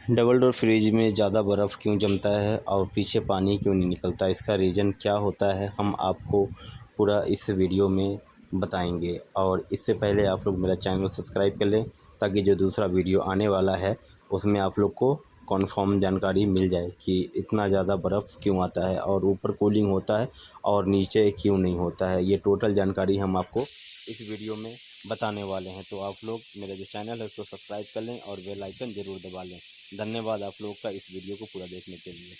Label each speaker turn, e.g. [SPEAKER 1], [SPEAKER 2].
[SPEAKER 1] Double door fridge में ज़्यादा बर्फ़ क्यों जमता है और पीछे पानी क्यों नहीं निकलता, इसका रीज़न क्या होता है, हम आपको पूरा इस वीडियो में बताएंगे। और इससे पहले आप लोग मेरा चैनल सब्सक्राइब कर लें ताकि जो दूसरा वीडियो आने वाला है उसमें आप लोग को कन्फर्म जानकारी मिल जाए कि इतना ज़्यादा बर्फ़ क्यों आता है और ऊपर कूलिंग होता है और नीचे क्यों नहीं होता है। ये टोटल जानकारी हम आपको इस वीडियो में बताने वाले हैं। तो आप लोग मेरा जो चैनल है उसको सब्सक्राइब कर लें और बेल आइकन ज़रूर दबा लें। धन्यवाद आप लोग का इस वीडियो को पूरा देखने के लिए।